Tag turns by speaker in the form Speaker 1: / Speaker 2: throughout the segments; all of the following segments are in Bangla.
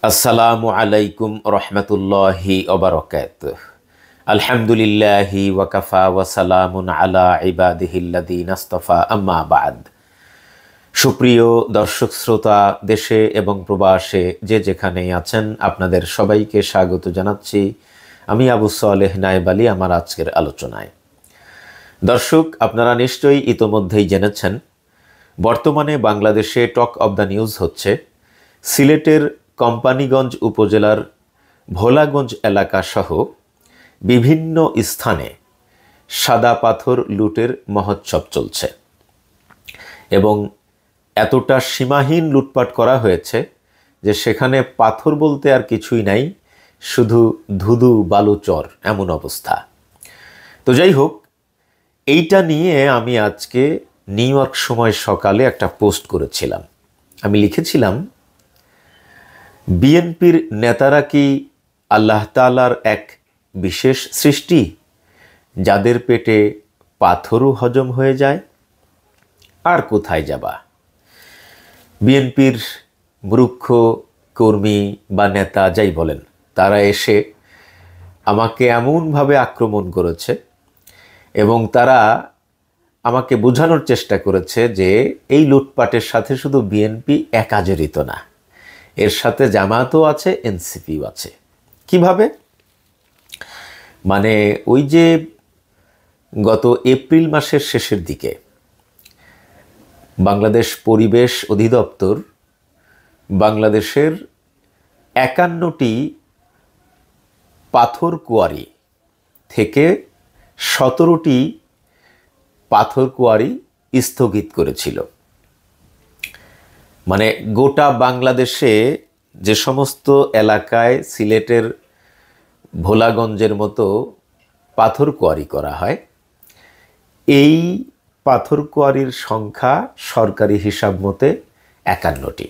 Speaker 1: আসসালামু আলাইকুম রহমতুল্লাহি ওবারাকাতুহু। আলহামদুলিল্লাহি ওয়াকাফা ওয়াসালামুন আলা ইবাদিহিল্লাযীনা ইসতাফা আম্মা বা'দ। সুপ্রিয় দর্শক শ্রোতা, দেশে এবং প্রবাসে যে যেখানেই আছেন আপনাদের সবাইকে স্বাগত জানাচ্ছি আমি আবু সালেহ নায়েব আলী আমার আজকের আলোচনায়। দর্শক, আপনারা নিশ্চয়ই ইতোমধ্যেই জেনেছেন বর্তমানে বাংলাদেশে টক অব দ্য নিউজ হচ্ছে সিলেটের কোম্পানীগঞ্জ উপজেলার ভোলাগঞ্জ এলাকা সহ বিভিন্ন স্থানে সাদা পাথর লুটের মহোৎসব চলছে এবং এতটা সীমাহীন লুটপাট করা হয়েছে যে সেখানে পাথর বলতে আর কিছুই নাই, শুধু ধুধু বালুচর এমন অবস্থা। তো যাই হোক, এইটা নিয়ে আমি আজকে নিউ ইয়র্ক সময় সকালে একটা পোস্ট করেছিলাম। আমি লিখেছিলাম, বিএনপির নেতারা কি আল্লাহ তাআলার এক বিশেষ সৃষ্টি, যাদের পেটে পাথরও হজম হয়ে যায়? আর কোথায় যাবা? বিএনপির মূর্খ কর্মী বা নেতা যাই বলেন, তারা এসে আমাকে এমনভাবে আক্রমণ করেছে এবং তারা আমাকে বোঝানোর চেষ্টা করেছে যে এই লুটপাটের সাথে শুধু বিএনপি একা জড়িত না, এর সাথে জামায়াতও আছে, এনসিপিও আছে। কিভাবে? মানে ওই যে গত এপ্রিল মাসের শেষের দিকে বাংলাদেশ পরিবেশ অধিদপ্তর বাংলাদেশের 51টি পাথর কোয়ারি থেকে 17টি পাথর কোয়ারি স্থগিত করেছিল। মানে গোটা বাংলাদেশে যে সমস্ত এলাকায় সিলেটের ভোলাগঞ্জের মতো পাথর কোয়ারি করা হয়, এই পাথর কোয়ারির সংখ্যা সরকারি হিসাব মতে 51টি।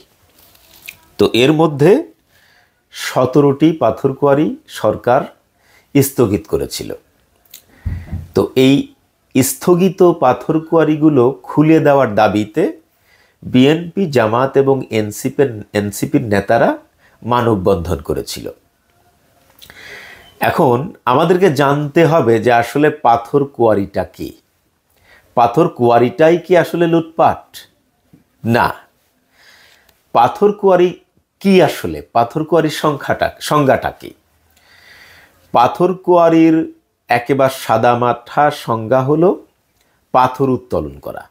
Speaker 1: তো এর মধ্যে 17টি পাথর কোয়ারি সরকার স্থগিত করেছিল। তো এই স্থগিত পাথর কোয়ারিগুলো খুলে দেওয়ার দাবিতে বিএনপি, জামাত এবং এনসিপির নেতারা মানববন্ধন করেছিল। এখন আমাদেরকে জানতে হবে যে আসলে পাথর কোয়ারিটা কি? পাথর কোয়ারিটাই কি আসলে লুটপাট? না। পাথর কোয়ারি কি আসলে? পাথর কোয়ারির সংজ্ঞাটা কি? পাথর কোয়ারির একেবারে সাদামাঠা সংজ্ঞা হলো পাথর উত্তোলন করা।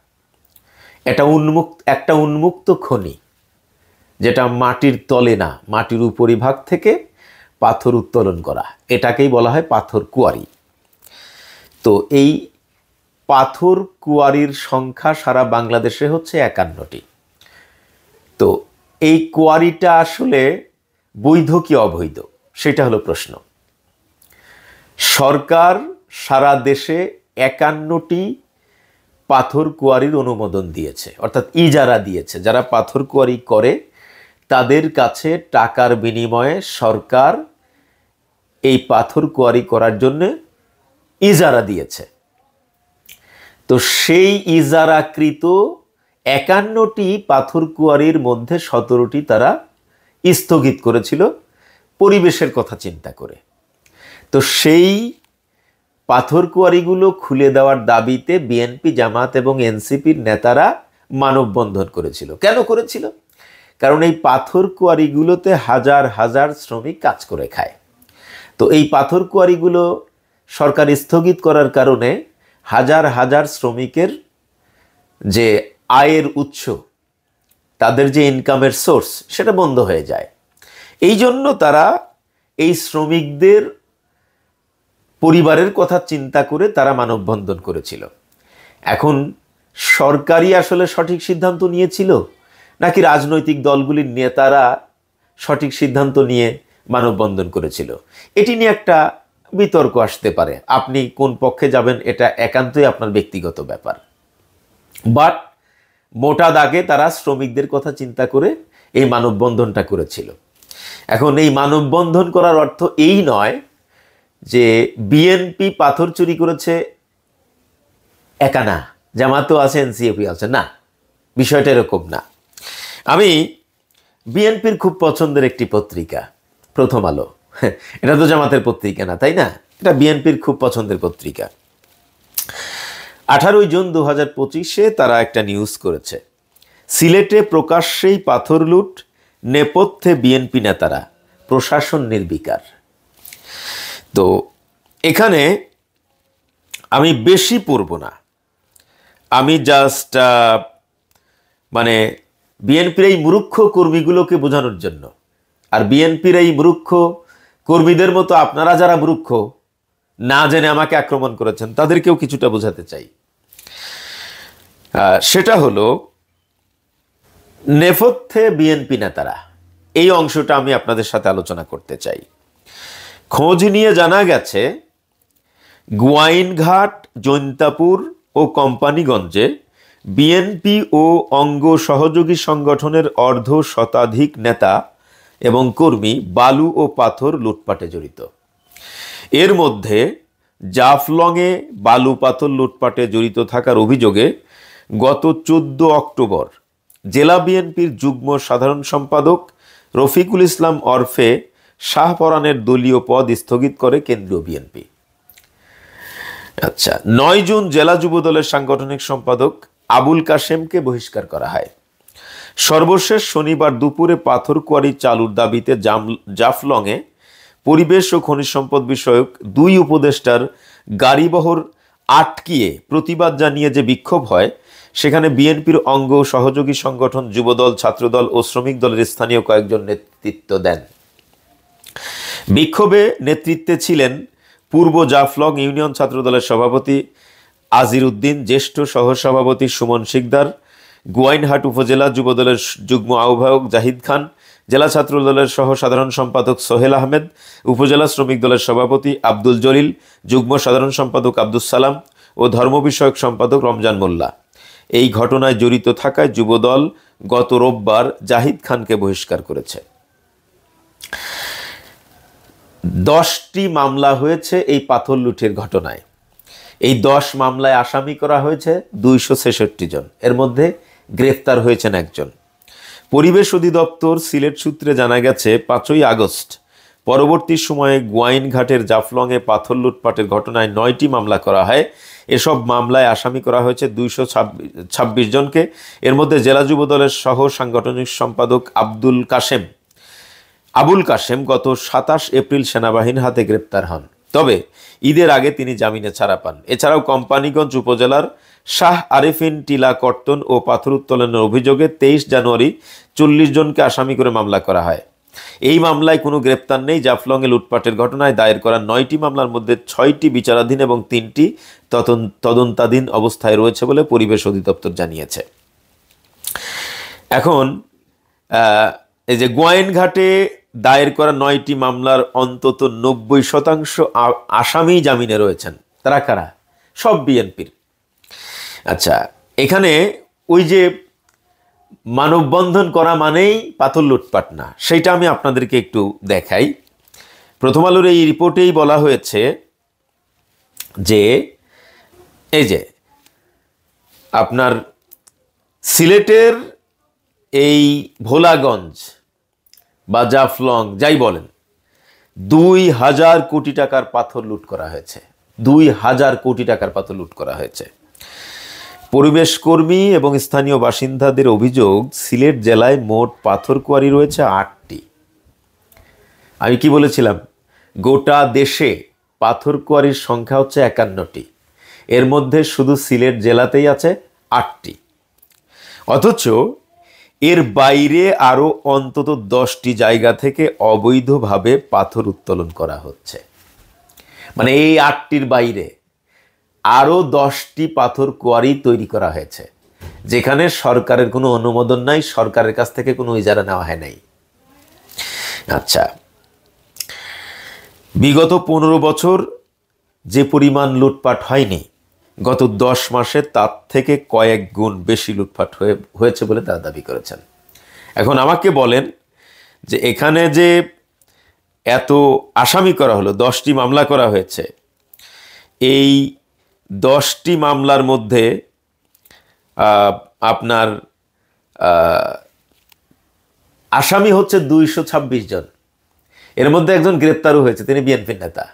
Speaker 1: একটা উন্মুক্ত খনি, যেটা মাটির তলে না, মাটির উপরিভাগ থেকে পাথর উত্তোলন করা, এটাকেই বলা হয় পাথর কোয়ারি। তো এই পাথর কোয়ারির সংখ্যা সারা বাংলাদেশে হচ্ছে 51টি। তো এই কোয়ারিটা আসলে বৈধ কি অবৈধ, সেটা হলো প্রশ্ন। সরকার সারা দেশে 51টি পাথর কোয়ারির অনুমোদন দিয়েছে, অর্থাৎ ইজারা দিয়েছে। যারা পাথর কোয়ারি করে তাদের কাছে টাকার বিনিময়ে সরকার এই পাথর কোয়ারি করার জন্য ইজারা দিয়েছে। তো সেই ইজারাকৃত 51টি পাথর কুয়ারির মধ্যে 17টি তারা স্থগিত করেছিল পরিবেশের কথা চিন্তা করে। তো সেই পাথর কুয়ারিগুলো খুলে দেওয়ার দাবিতে বিএনপি, জামাত এবং এনসিপির নেতারা মানববন্ধন করেছিল। কেন করেছিল? কারণ এই পাথর কুয়ারিগুলোতে হাজার হাজার শ্রমিক কাজ করে খায়। তো এই পাথর কুয়ারিগুলো সরকার স্থগিত করার কারণে হাজার হাজার শ্রমিকের যে আয়ের উৎস, তাদের যে ইনকামের সোর্স, সেটা বন্ধ হয়ে যায়। এই জন্য তারা এই শ্রমিকদের পরিবারের কথা চিন্তা করে তারা মানববন্ধন করেছিল। এখন সরকারই আসলে সঠিক সিদ্ধান্ত নিয়েছিল নাকি রাজনৈতিক দলগুলির নেতারা সঠিক সিদ্ধান্ত নিয়ে মানববন্ধন করেছিল, এটি নিয়ে একটা বিতর্ক আসতে পারে। আপনি কোন পক্ষে যাবেন এটা একান্তই আপনার ব্যক্তিগত ব্যাপার। বাট মোটা দাগে তারা শ্রমিকদের কথা চিন্তা করে এই মানববন্ধনটা করেছিল। এখন এই মানববন্ধন করার অর্থ এই নয় যে বিএনপি পাথর চুরি করেছে একা না, জামাতও আছে, এনসিপি আছে, না, বিষয়টা এরকম না। আমি বিএনপির খুব পছন্দের একটি পত্রিকা প্রথম আলো। এটা তো জামাতের পত্রিকা না, তাই না? এটা বিএনপির খুব পছন্দের পত্রিকা। 18 জুন 2025-এ তারা একটা নিউজ করেছে, সিলেটে প্রকাশ্যেই পাথর লুট, নেপথ্যে বিএনপি নেতারা, প্রশাসন নির্বিকার। তো এখানে আমি বেশি পড়ব না, আমি জাস্ট মানে বিএনপির এই মূর্খ কর্মীগুলোকে বোঝানোর জন্য, আর বিএনপির এই মূর্খ কর্মীদের মতো আপনারা যারা মূর্খ না জেনে আমাকে আক্রমণ করেছেন তাদেরকেও কিছুটা বোঝাতে চাই। সেটা হলো, নেপথ্যে বিএনপি নেতারা, এই অংশটা আমি আপনাদের সাথে আলোচনা করতে চাই। খোঁজ নিয়ে জানা গেছে গোয়াইনঘাট, জৈন্তাপুর ও কোম্পানিগঞ্জে বিএনপি ও অঙ্গ সহযোগী সংগঠনের অর্ধ শতাধিক নেতা এবং কর্মী বালু ও পাথর লুটপাটে জড়িত। এর মধ্যে জাফলংয়ে বালু পাথর লুটপাটে জড়িত থাকার অভিযোগে গত 14 অক্টোবর জেলা বিএনপির যুগ্ম সাধারণ সম্পাদক রফিকুল ইসলাম ওরফে শাহপরানের দলীয় পদ স্থগিত করে কেন্দ্রীয় বিএনপি। আচ্ছা, 9 জুন জেলা যুবদলের সাংগঠনিক সম্পাদক আবুল কাশেমকে বহিষ্কার করা হয়। সর্বশেষ শনিবার দুপুরে পাথর কোয়ারি চালুর দাবিতে জাফলংয়ে পরিবেশ ও খনিজ সম্পদ বিষয়ক 2 উপদেষ্টার গাড়িবহর আটকিয়ে প্রতিবাদ জানিয়ে যে বিক্ষোভ হয়, সেখানে বিএনপির অঙ্গ সহযোগী সংগঠন যুবদল, ছাত্রদল ও শ্রমিক দলের স্থানীয় কয়েকজন নেতৃত্ব দেন। বিক্ষোভে নেতৃত্বে ছিলেন পূর্ব জাফলং ইউনিয়ন ছাত্রদলের সভাপতি আজির উদ্দিন, জ্যেষ্ঠ সহসভাপতি সুমন শিকদার, গোয়াইনহাট উপজেলা যুবদলের যুগ্ম আহ্বায়ক জাহিদ খান, জেলা ছাত্রদলের সহ সাধারণ সম্পাদক সোহেল আহমেদ, উপজেলা শ্রমিক দলের সভাপতি আব্দুল জলিল, যুগ্ম সাধারণ সম্পাদক আব্দুল সালাম ও ধর্ম বিষয়ক সম্পাদক রমজান মোল্লা। এই ঘটনায় জড়িত থাকায় যুবদল গত রোববার জাহিদ খানকে বহিষ্কার করেছে। 10টি মামলা হয়েছে এই পাথর লুটের ঘটনায়। এই 10 মামলায় আসামি করা হয়েছে 266 জন, এর মধ্যে গ্রেফতার হয়েছেন একজন। পরিবেশ অধিদপ্তর সিলেট সূত্রে জানা গেছে 5ই আগস্ট পরবর্তী সময়ে গোয়াইনঘাটের জাফলংয়ে পাথর লুটপাটের ঘটনায় 9টি মামলা করা হয়। এসব মামলায় আসামি করা হয়েছে 226 জনকে। এর মধ্যে জেলা যুবদলের সহ সাংগঠনিক সম্পাদক আবুল কাশেম গত 27 এপ্রিল সেনাবাহিনীর হাতে গ্রেপ্তার হন, তবে ঈদের আগে তিনি জামিনে ছাড়া পান। এছাড়াও কোম্পানিগঞ্জ উপজেলার শাহ আরিফিন টিলা কর্তন ও পাথর উত্তোলনের অভিযোগে 23 জানুয়ারি 40 জনকে আসামি করে মামলা করা হয়। এই মামলায় কোনো গ্রেপ্তার নেই। জাফলংয়ে লুটপাটের ঘটনায় দায়ের করা 9টি মামলার মধ্যে 6টি বিচারাধীন এবং 3টি তদন্তাধীন অবস্থায় রয়েছে বলে পরিবেশ অধিদপ্তর জানিয়েছে। এখন এই যে গোয়াইনঘাটে দায়ের করা 9টি মামলার অন্তত 90% আসামি জামিনে রয়েছেন। তারা কারা? সব বিএনপির। আচ্ছা, এখানে ওই যে মানববন্ধন করা মানেই পাথর লুটপাট না, সেইটা আমি আপনাদেরকে একটু দেখাই। প্রথম আলোর এই রিপোর্টেই বলা হয়েছে যে এই যে আপনার সিলেটের এই ভোলাগঞ্জ বা জাফলং যাই বলেন, 2000 কোটি টাকার পাথর লুট করা হয়েছে। 2000 কোটি টাকার পাথর লুট করা হয়েছে। পরিবেশ কর্মী এবং স্থানীয় বাসিন্দাদের অভিযোগ, সিলেট জেলায় মোট পাথর কোয়ারি রয়েছে 8টি। আমি কি বলেছিলাম? গোটা দেশে পাথর কোয়ারির সংখ্যা হচ্ছে 51টি, এর মধ্যে শুধু সিলেট জেলাতেই আছে 8টি। অথচ এর বাইরে আরও অন্তত 10টি জায়গা থেকে অবৈধভাবে পাথর উত্তোলন করা হচ্ছে। মানে এই 8টির বাইরে আরও 10টি পাথর কোয়ারি তৈরি করা হয়েছে, যেখানে সরকারের কোনো অনুমোদন নাই, সরকারের কাছ থেকে কোনো ইজারা নেওয়া হয় নাই। আচ্ছা, বিগত 15 বছর যে পরিমাণ লুটপাট হয়নি, গত 10 মাসে তার থেকে কয়েক গুণ বেশি লুটপাট হয়েছে বলে তারা দাবি করেছেন। এখন আমাকে বলেন যে এখানে যে এত আসামি করা হলো, 10টি মামলা করা হয়েছে, এই 10টি মামলার মধ্যে আপনার আসামি হচ্ছে 226 জন, এর মধ্যে একজন গ্রেপ্তারও হয়েছে, তিনি বিএনপির নেতা।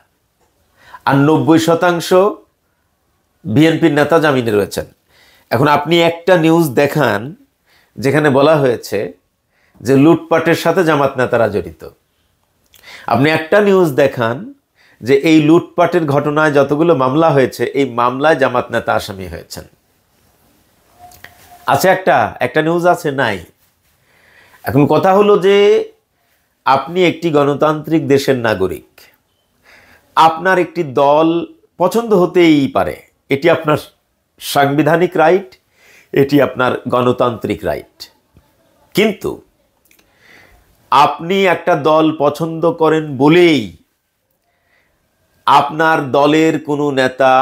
Speaker 1: আর 90% বিএনপির নেতা জামিনে রয়েছেন। এখন আপনি একটা নিউজ দেখান যেখানে বলা হয়েছে যে লুটপাটের সাথে জামাত নেতারা জড়িত। আপনি একটা নিউজ দেখান যে এই লুটপাটের ঘটনায় যতগুলো মামলা হয়েছে এই মামলায় জামাত নেতা আসামি হয়েছেন। আছে একটা নিউজ আছে? নাই। এখন কথা হলো যে আপনি একটি গণতান্ত্রিক দেশের নাগরিক, আপনার একটি দল পছন্দ হতেই পারে, এটি আপনার সাংবিধানিক রাইট, এটি আপনার গণতান্ত্রিক রাইট। কিন্তু আপনি একটা দল পছন্দ করেন বলেই আপনার দলের কোনো নেতা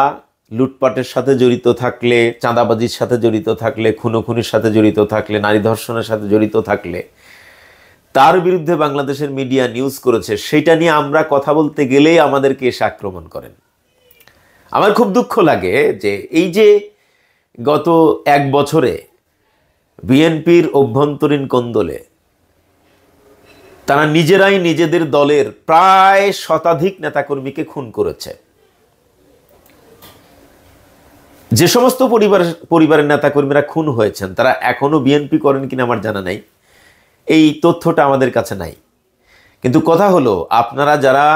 Speaker 1: লুটপাটের সাথে জড়িত থাকলে, চাঁদাবাজির সাথে জড়িত থাকলে, খুনোখুনির সাথে জড়িত থাকলে, নারী ধর্ষণের সাথে জড়িত থাকলে তার বিরুদ্ধে বাংলাদেশের মিডিয়া নিউজ করেছে, সেটা নিয়ে আমরা কথা বলতে গেলেই আমাদেরকে এসে আক্রমণ করেন। আমার খুব দুঃখ লাগে যে এই যে গত 1 বছরে বিএনপির অভ্যন্তরীণ কোন্দলে তারা নিজেরাই নিজেদের দলের প্রায় শতাধিক নেতাকর্মীকে খুন করেছে। যে সমস্ত পরিবারের নেতাকর্মীরা খুন হয়েছেন তারা এখনো বিএনপি করেন কিনা আমার জানা নাই, এই তথ্যটা আমাদের কাছে নাই। কিন্তু কথা হলো, আপনারা যারা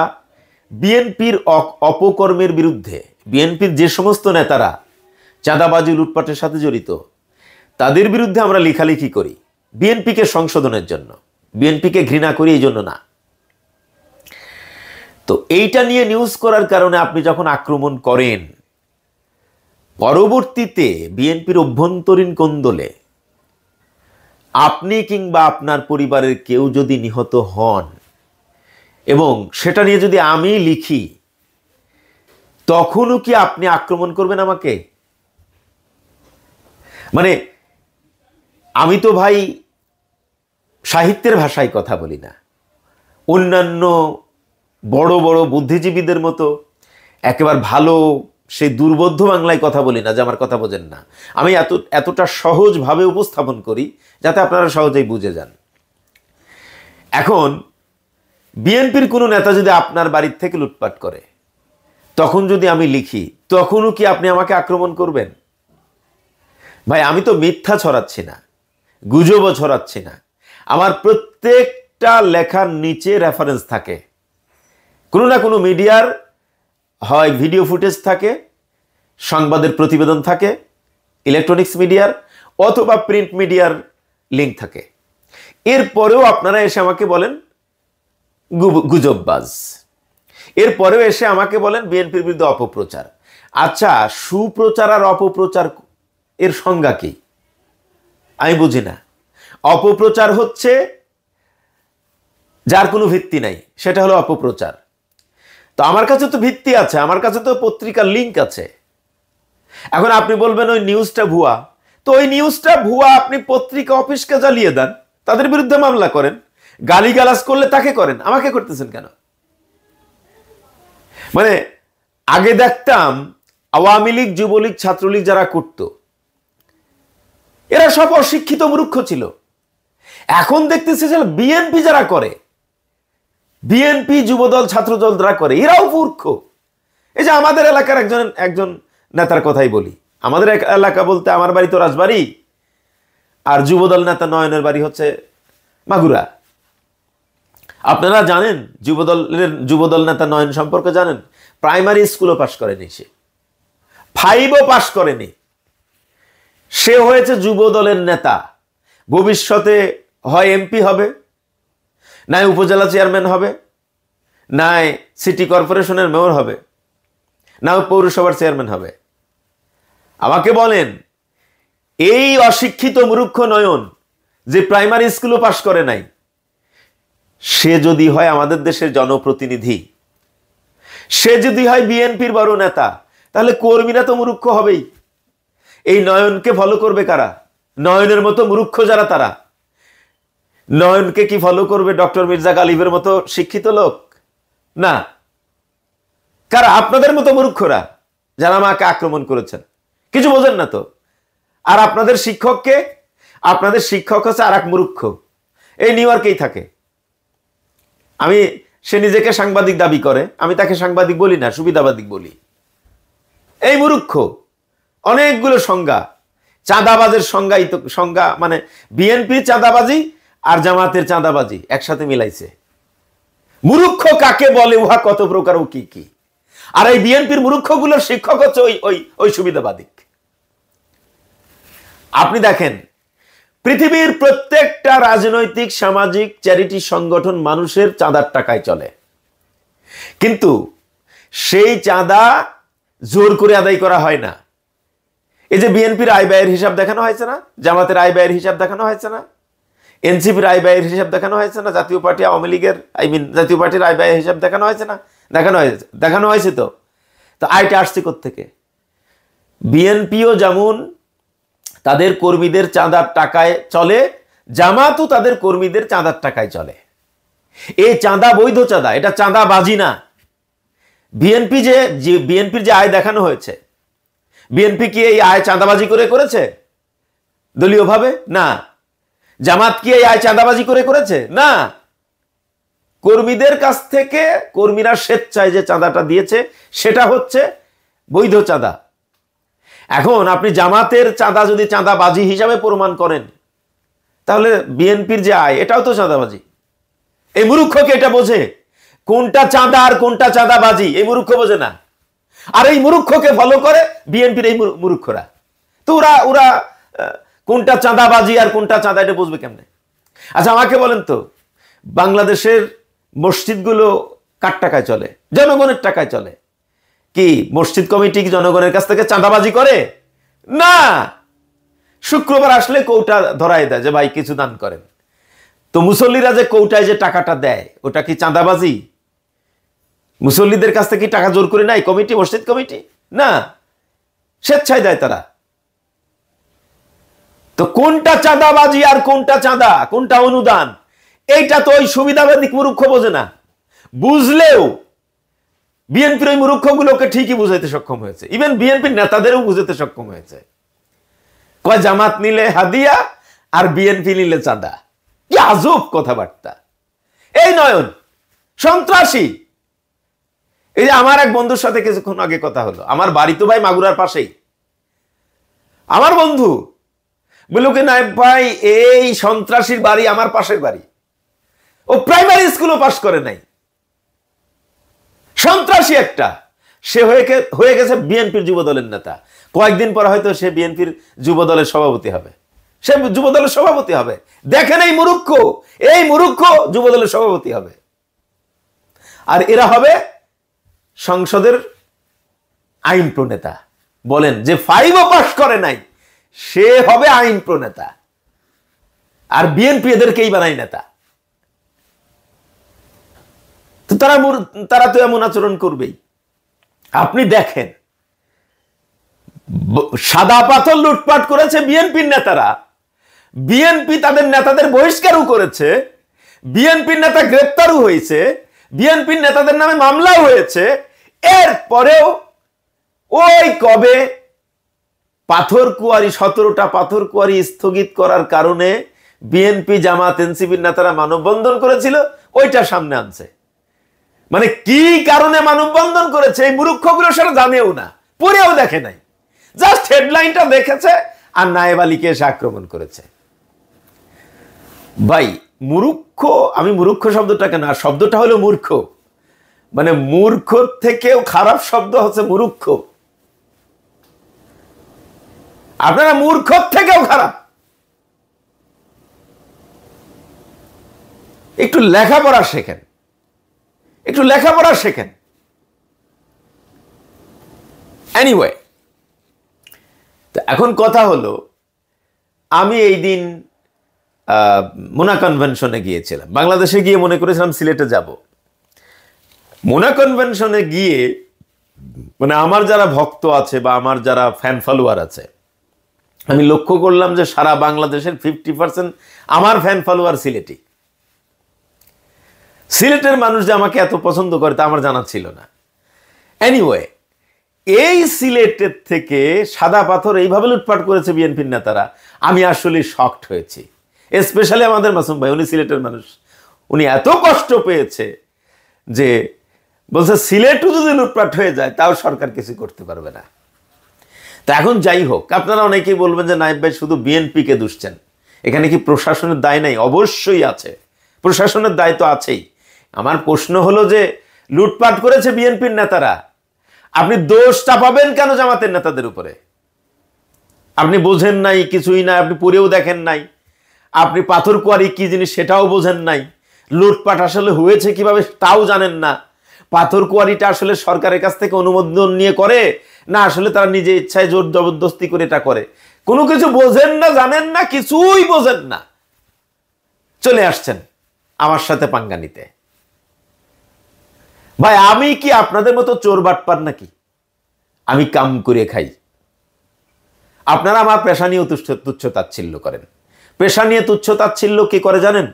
Speaker 1: বিএনপির অপকর্মের বিরুদ্ধে, বিএনপির যে সমস্ত নেতারা চাঁদাবাজি লুটপাটের সাথে জড়িত তাদের বিরুদ্ধে আমরা লেখালেখি করি বিএনপিকে সংশোধনের জন্য, বিএনপিকে ঘৃণা করি এই জন্য না। তো এইটা নিয়ে নিউজ করার কারণে আপনি যখন আক্রমণ করেন, পরবর্তীতে বিএনপির অভ্যন্তরীণ কোন্দলে আপনি কিংবা আপনার পরিবারের কেউ যদি নিহত হন এবং সেটা নিয়ে যদি আমি লিখি, তখনও কি আপনি আক্রমণ করবেন আমাকে? মানে আমি তো ভাই সাহিত্যের ভাষায় কথা বলি না, অন্যান্য বড় বড় বুদ্ধিজীবীদের মতো একেবারে ভালো সেই দুর্বোধ্য বাংলায় কথা বলি না যে আমার কথা বোঝেন না। আমি এতটা সহজভাবে উপস্থাপন করি যাতে আপনারা সহজেই বুঝে যান। এখন বিএনপির কোনো নেতা যদি আপনার বাড়ির থেকে লুটপাট করে, তখন যদি আমি লিখি, তখনও কি আপনি আমাকে আক্রমণ করবেন? ভাই আমি তো মিথ্যা ছড়াচ্ছি না, গুজবও ছড়াচ্ছি না। আমার প্রত্যেকটা লেখার নিচে রেফারেন্স থাকে, কোনো না কোনো মিডিয়ার হয় ভিডিও ফুটেজ থাকে, সংবাদের প্রতিবেদন থাকে, ইলেকট্রনিক্স মিডিয়ার অথবা প্রিন্ট মিডিয়ার লিঙ্ক থাকে। এরপরেও আপনারা এসে আমাকে বলেন গুজববাজ, এরপরেও এসে আমাকে বলেন বিএনপির বিরুদ্ধে অপপ্রচার। আচ্ছা, সুপ্রচার আর অপপ্রচার এর সংজ্ঞা কি? আমি বুঝি না। অপপ্রচার হচ্ছে যার কোনো ভিত্তি নাই, সেটা হলো অপপ্রচার। তো আমার কাছে তো ভিত্তি আছে, আমার কাছে তো পত্রিকার লিঙ্ক আছে। এখন আপনি বলবেন ওই নিউজটা ভুয়া, তো ওই নিউজটা ভুয়া আপনি পত্রিকা অফিসকে জ্বালিয়ে দেন, তাদের বিরুদ্ধে মামলা করেন, গালিগালাজ করলে তাকে করেন, আমাকে করতেছেন কেন? মানে আগে দেখতাম আওয়ামী লীগ, যুবলীগ, ছাত্রলীগ যারা করত এরা সব অশিক্ষিত মূর্খ ছিল। এখন দেখতেছে যে বিএনপি যারা করে, বিএনপি, যুবদল, ছাত্রদল যারা করে, এরাও মূর্খ। এই যে আমাদের এলাকার একজন নেতার কথাই বলি, আমাদের এলাকা বলতে আমার বাড়ি তো রাজবাড়ী, আর যুবদল নেতা নয়নের বাড়ি হচ্ছে মাগুরা। আপনারা জানেন যুবদল নেতা নয়ন সম্পর্কে জানেন? প্রাইমারি স্কুলও পাশ করেনি, সে 5ও পাশ করেনি। সে হয়েছে যুবদলের নেতা, ভবিষ্যতে হয় এমপি হবে, নাই উপজেলা চেয়ারম্যান হবে, নাই সিটি কর্পোরেশনের মেয়র হবে, না পৌরসভার চেয়ারম্যান হবে। আমাকে বলেন, এই অশিক্ষিত মূর্খ নয়ন যে প্রাইমারি স্কুলও পাশ করে নাই, সে যদি হয় আমাদের দেশের জনপ্রতিনিধি, সে যদি হয় বিএনপির বড় নেতা, তাহলে কর্মীরা তো মূর্খ হবেই। এই নয়নকে ফলো করবে কারা? নয়নের মতো মূর্খ যারা, তারা। নয়নকে কি ফলো করবে ডক্টর মির্জা গালিবের মতো শিক্ষিত লোক? না। কারা? আপনাদের মতো মূর্খরা যারা আমাকে আক্রমণ করেছেন, কিছু বোঝেন না তো। আর আপনাদের শিক্ষককে, আপনাদের শিক্ষক হচ্ছে আর এক মূর্খ, এই নিউ ইয়র্কেই থাকে। সে নিজেকে সাংবাদিক দাবি করে, আমি তাকে সাংবাদিক বলি না, সুবিধাবাদিক বলি। এই মূর্খ অনেকগুলো সংজ্ঞা, চাঁদাবাজের সংজ্ঞা মানে বিএনপির চাঁদাবাজি আর জামাতের চাঁদাবাজি একসাথে মিলাইছে। মূর্খ কাকে বলে, উহা কত প্রকার ও কি কি। আর এই বিএনপির মূর্খগুলোর শিক্ষক হচ্ছে ওই সুবিধাবাদিক। আপনি দেখেন পৃথিবীর প্রত্যেকটা রাজনৈতিক, সামাজিক, চ্যারিটি সংগঠন মানুষের চাঁদার টাকায় চলে, কিন্তু সেই চাঁদা জোর করে আদায় করা হয় না। এই যে বিএনপির আয় ব্যয়ের হিসাব দেখানো হয়েছে না, জামাতের আয় ব্যয়ের হিসাব দেখানো হয়েছে না, এনসিপির আয় ব্যয়ের হিসাব দেখানো হয়েছে না, জাতীয় পার্টি আওয়ামী লীগের জাতীয় পার্টির আয় ব্যয়ের হিসাব দেখানো হয়েছে না, দেখানো হয়েছে। তো আয়টা আসছে কোত্থেকে? বিএনপিও যেমন তাদের কর্মীদের চাঁদার টাকায় চলে, জামাতও তাদের কর্মীদের চাঁদার টাকায় চলে। এই চাঁদা বৈধ চাঁদা, এটা চাঁদাবাজি না। বিএনপির যে আয় দেখানো হয়েছে, বিএনপি কি এই আয় চাঁদাবাজি করে করেছে দলীয়ভাবে? না। জামাত কি এই আয় চাঁদাবাজি করে করেছে? না। কর্মীদের কাছ থেকে কর্মীরা স্বেচ্ছায় যে চাঁদাটা দিয়েছে সেটা হচ্ছে বৈধ চাঁদা। এখন আপনি জামাতের চাঁদা যদি চাঁদাবাজি হিসাবে প্রমাণ করেন, তাহলে বিএনপির যে আয় এটাও তো চাঁদাবাজি। এই মূর্খকে এটা বোঝে, কোনটা চাঁদা আর কোনটা চাঁদাবাজি এই মূর্খ বোঝে না। আর এই মূর্খকে ফলো করে বিএনপির এই মূর্খরা। তো ওরা কোনটা চাঁদাবাজি আর কোনটা চাঁদা এটা বুঝবে কেমনে? আচ্ছা আমাকে বলেন তো, বাংলাদেশের মসজিদগুলো কার টাকায় চলে? জনগণের টাকায় চলে। কি মসজিদ কমিটি কি জনগণের কাছ থেকে চাঁদাবাজি করে? না। শুক্রবার আসলে কৌটা ধরায় দেয় যে ভাই কিছু দান করেন। তো মুসল্লিরা যে কৌটায় যে টাকাটা দেয় ওটা কি চাঁদাবাজি? মুসল্লিদের কাছ থেকে টাকা জোর করে নাই কমিটি, মসজিদ কমিটি? না, স্বেচ্ছায় দেয় তারা। তো কোনটা চাঁদাবাজি আর কোনটা চাঁদা, কোনটা অনুদান, এইটা তো ওই সুবিধাবাদী মূর্খ বোঝে না। বুঝলেও বিএনপির ওই মূর্খগুলোকে ঠিকই বুঝাইতে সক্ষম হয়েছে, ইভেন বিএনপির নেতাদেরও বুঝাতে সক্ষম হয়েছে। কয় জামাত নিলে হাদিয়া আর বিএনপি নিলে চাঁদা। কি আজব কথাবার্তা! এই নয়ন সন্ত্রাসী। এই যে আমার এক বন্ধুর সাথে কিছুক্ষণ আগে কথা হলো, আমার বাড়ি তো ভাই মাগুরার পাশেই। আমার বন্ধু বলল কি নায়েব ভাই এই সন্ত্রাসীর বাড়ি আমার পাশের বাড়ি, ও প্রাইমারি স্কুলও পাশ করে নাই, সন্ত্রাসী একটা। সে হয়ে গেছে বিএনপির যুব দলের নেতা। কয়েকদিন পর হয়তো সে বিএনপির যুব দলের সভাপতি হবে, সে যুব দলের সভাপতি হবে। দেখেন এই মূর্খ যুব দলের সভাপতি হবে। আর এরা হবে সংসদের আইন প্রণেতা। বলেন যে 5ও পাস করে নাই সে হবে আইন প্রণেতা, আর বিএনপি এদেরকেই বানাই নেতা। তো তারা তো এমন আচরণ করবেই। আপনি দেখেন সাদা পাথর লুটপাট করেছে বিএনপির নেতারা, বিএনপি তাদের নেতাদের বহিষ্কারও করেছে, বিএনপির নেতা গ্রেপ্তারও হয়েছে, বিএনপির নেতাদের নামে মামলাও হয়েছে। এরপরেও ওই কবে পাথরকুয়ারি 17টা পাথরকুয়ারি স্থগিত করার কারণে বিএনপি, জামাত, এনসিপির নেতারা মানববন্ধন করেছিল, ওইটা সামনে আনছে। মানে কি কারণে মানববন্ধন করেছে এই মূর্খগুলো সেটা জানেও না, পড়েও দেখে নাই, জাস্ট হেডলাইনটা দেখেছে আর নায়েব আলীকে এসে আক্রমণ করেছে। ভাই মূর্খ, আমি মূর্খ শব্দটাকে না, শব্দটা হলো মূর্খ, মানে মূর্খ থেকেও খারাপ শব্দ হচ্ছে মূর্খ। আপনারা মূর্খ থেকেও খারাপ। একটু লেখাপড়া শেখেন, একটু লেখাপড়া শেখেন। এনিওয়ে, তো এখন কথা হলো, আমি এই দিন মোনা কনভেনশনে গিয়েছিলাম। বাংলাদেশে গিয়ে মনে করেছিলাম সিলেটে যাব। মোনা কনভেনশনে গিয়ে মানে আমার যারা ভক্ত আছে বা আমার যারা ফ্যান ফলোয়ার আছে, আমি লক্ষ্য করলাম যে সারা বাংলাদেশের 50% আমার ফ্যান ফলোয়ার সিলেটি। সিলেটের মানুষ যে আমাকে এত পছন্দ করে তা আমার জানা ছিল না। এনিওয়ে, এই সিলেটের থেকে সাদা পাথর এইভাবে লুটপাট করেছে বিএনপির নেতারা, আমি আসলে শকড হয়েছি। স্পেশালি আমাদের মাসুম ভাই, উনি সিলেটের মানুষ, উনি এত কষ্ট পেয়েছে যে বলছে সিলেটও যদি লুটপাট হয়ে যায় তাও সরকার কিছু করতে পারবে না। তা এখন যাই হোক, আপনারা অনেকেই বলবেন যে নায়েব ভাই শুধু বিএনপিকে দুষছেন, এখানে কি প্রশাসনের দায় নাই? অবশ্যই আছে, প্রশাসনের দায় তো আছেই। আমার প্রশ্ন হলো যে লুটপাট করেছে বিএনপির নেতারা, আপনি দোষ চাপাবেন কেন জামাতের নেতাদের উপরে? আপনি বোঝেন নাই, কিছুই না, আপনি পড়েও দেখেন নাই, আপনি পাথর কোয়ারি কি জিনিস সেটাও বোঝেন নাই, লুটপাট আসলে হয়েছে কিভাবে তাও জানেন না, পাথর কোয়ারিটা আসলে সরকারের কাছ থেকে অনুমোদন নিয়ে করে না আসলে তারা নিজে ইচ্ছায় জোর জবরদস্তি করে এটা করে, কোনো কিছু বোঝেন না, জানেন না, কিছুই বোঝেন না, চলে আসছেন আমার সাথে পাঙ্গা নিতে। ভাই আমি কি আপনাদের মতো চোর বাটপার নাকি? আমি কাম করে খাই, আপনারা আমার পেশা নিয়ে তুচ্ছ তাচ্ছিল্য করেন। পেশা নিয়ে তুচ্ছ তাচ্ছিল্য কি করে জানেন?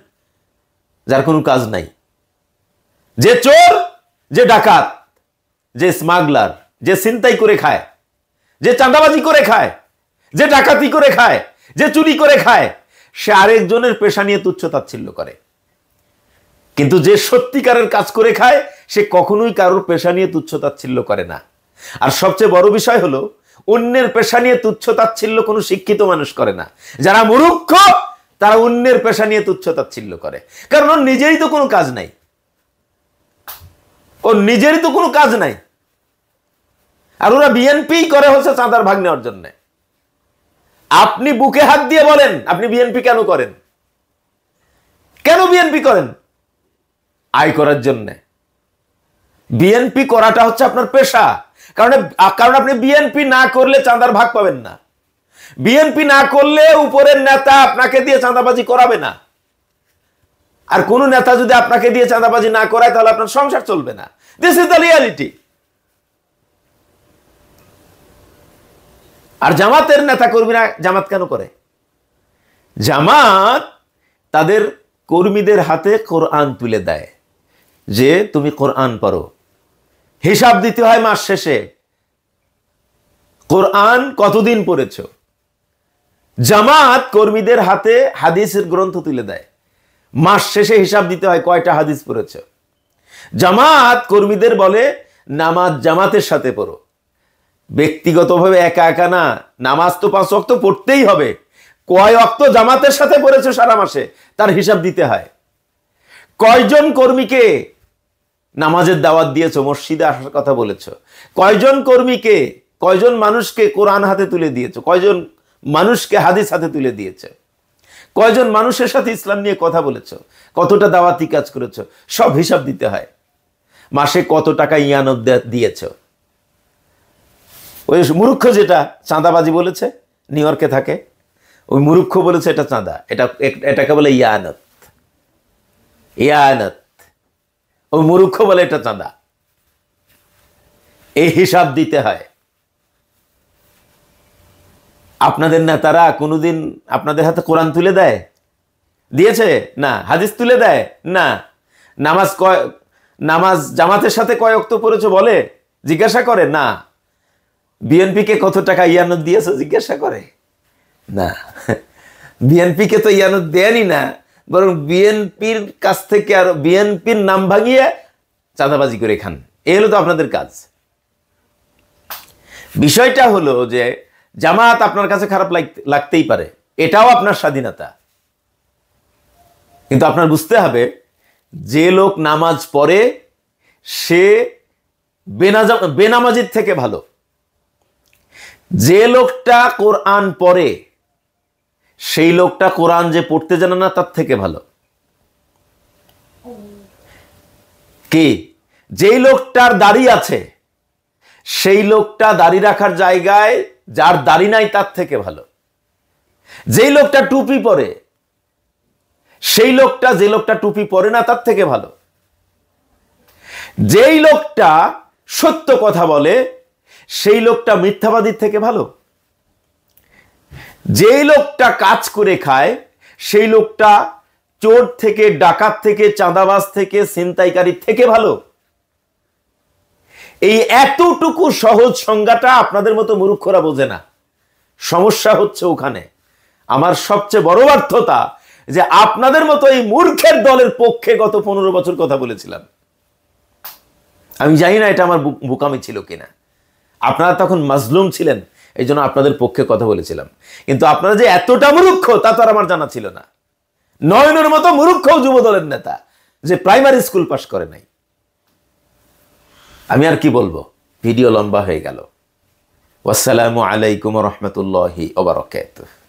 Speaker 1: যার কোনো কাজ নাই, যে চোর, যে ডাকাত, যে স্মাগলার, যে ছিনতাই করে খায়, যে চাঁদাবাজি করে খায়, যে ডাকাতি করে খায়, যে চুরি করে খায়, সে আরেকজনের পেশা নিয়ে তুচ্ছ তাচ্ছিল্য করে। কিন্তু যে সত্যিকারের কাজ করে খায় সে কখনোই কারোর পেশা নিয়ে তুচ্ছ তাচ্ছিল্য করে না। আর সবচেয়ে বড় বিষয় হলো অন্যের পেশা নিয়ে তুচ্ছ তাচ্ছিল্য কোনো শিক্ষিত মানুষ করে না। যারা মূর্খ তারা অন্যের পেশা নিয়ে তুচ্ছ তাচ্ছিল্য করে, কারণ ওর নিজেরই তো কোনো কাজ নাই, ওর নিজেরই তো কোনো কাজ নাই। আর ওরা বিএনপি করে হচ্ছে চাঁদার ভাগ নেওয়ার জন্য। আপনি বুকে হাত দিয়ে বলেন আপনি বিএনপি কেন করেন? কেন বিএনপি করেন? আয় করার জন্য। বিএনপি করাটা হচ্ছে আপনার পেশা, কারণ আপনি বিএনপি না করলে চাঁদার ভাগ পাবেন না। বিএনপি না করলে উপরের নেতা আপনাকে দিয়ে চাঁদাবাজি করাবে না। আর কোন নেতা যদি আপনাকে দিয়ে চাঁদাবাজি না করায় তাহলে আপনার সংসার চলবে না। This is the reality. আর জামাতের নেতা কর্মীরা জামাত কেন করে? জামাত তাদের কর্মীদের হাতে কোরআন তুলে দেয় যে তুমি কোরআন পড়ো, হিসাব দিতে হয় মাস শেষে কোরআন কতদিন পড়েছ। জামাত কর্মীদের হাতে হাদিসের গ্রন্থ তুলে দেয়, মাস শেষে হিসাব দিতে হয় কয়টা হাদিস পড়েছ। জামাত কর্মীদের বলে নামাজ জামাতের সাথে পড়ো, ব্যক্তিগতভাবে একা একা না, নামাজ তো 5 ওয়াক্ত পড়তেই হবে, কয় ওয়াক্ত জামাতের সাথে পড়েছো সারা মাসে তার হিসাব দিতে হয়। কয়জন কর্মীকে নামাজের দাওয়াত দিয়েছো, মসজিদে আসার কথা বলেছো, কয়জন কর্মীকে, কয়জন মানুষকে কোরআন হাতে তুলে দিয়েছো, কয়জন মানুষকে হাদিস হাতে তুলে দিয়েছো, কয়জন মানুষের সাথে ইসলাম নিয়ে কথা বলেছো, কতটা দাওয়াতি কাজ করেছো, সব হিসাব দিতে হয়। মাসে কত টাকা ইয়ানত দিয়েছো। ওই মূর্খ যেটা চাঁদাবাজি বলেছে, নিউ ইয়র্কে থাকে, ওই মূর্খ বলেছে এটা চাঁদা, এটাকে বলে ইয়ানত। ইয়ানত ওই মূর্খ বলে এটা চাঁদা। এই হিসাব দিতে হয়। আপনাদের নেতারা কোনোদিন আপনাদের হাতে কোরআন তুলে দেয়? দিয়েছে? না। হাদিস তুলে দেয়? না। নামাজ জামাতের সাথে কয় ওয়াক্ত পড়েছো বলে? জিজ্ঞাসা করে? না। বিএনপিকে কত টাকা ইয়ানত দিয়েছে জিজ্ঞাসা করে? না। বিএনপিকে তো ইয়ানত দেয়নি না, বরং বিএনপির কাছ থেকে আর বিএনপির নাম ভাঙিয়ে চাঁদাবাজি করে খান। এই হলো তো আপনাদের কাজ। বিষয়টা হলো যে জামাত আপনার কাছে খারাপ লাগতেই পারে, এটাও আপনার স্বাধীনতা, কিন্তু আপনার বুঝতে হবে যে লোক নামাজ পড়ে সে বেনামাজির থেকে ভালো। যে লোকটা কোরআন পড়ে সেই লোকটা কোরআন যে পড়তে জানে না তার থেকে ভালো। কি? যেই লোকটার দাড়ি আছে সেই লোকটা দাড়ি রাখার জায়গায় যার দাড়ি নাই তার থেকে ভালো। যেই লোকটা টুপি পরে সেই লোকটা যে লোকটা টুপি পরে না তার থেকে ভালো। যেই লোকটা সত্য কথা বলে সেই লোকটা মিথ্যাবাদীর থেকে ভালো। যেই লোকটা কাজ করে খায় সেই লোকটা চোর থেকে, ডাকাত থেকে, চাঁদাবাজ থেকে, ছিনতাইকারী থেকে ভালো। এই এতটুকু সহজ সংজ্ঞাটা আপনাদের মতো মূর্খরা বোঝে না। সমস্যা হচ্ছে ওখানে। আমার সবচেয়ে বড় ব্যর্থতা যে আপনাদের মতো এই মূর্খের দলের পক্ষে গত 15 বছর কথা বলেছিলাম। আমি জানি না এটা আমার বোকামি ছিল কিনা, আপনারা তখন মাজলুম ছিলেন, এই জন্য আপনাদের পক্ষে কথা বলেছিলাম। কিন্তু আপনারা যে এতটা মূর্খ তা তো আর আমার জানা ছিল না। নয়নের মতো মূর্খ যুব দলের নেতা, যে প্রাইমারি স্কুল পাশ করে নাই। আমি আর কি বলবো, ভিডিও লম্বা হয়ে গেল। ওয়াসসালামু আলাইকুম ওয়া রাহমাতুল্লাহি ওয়া বারাকাতুহু।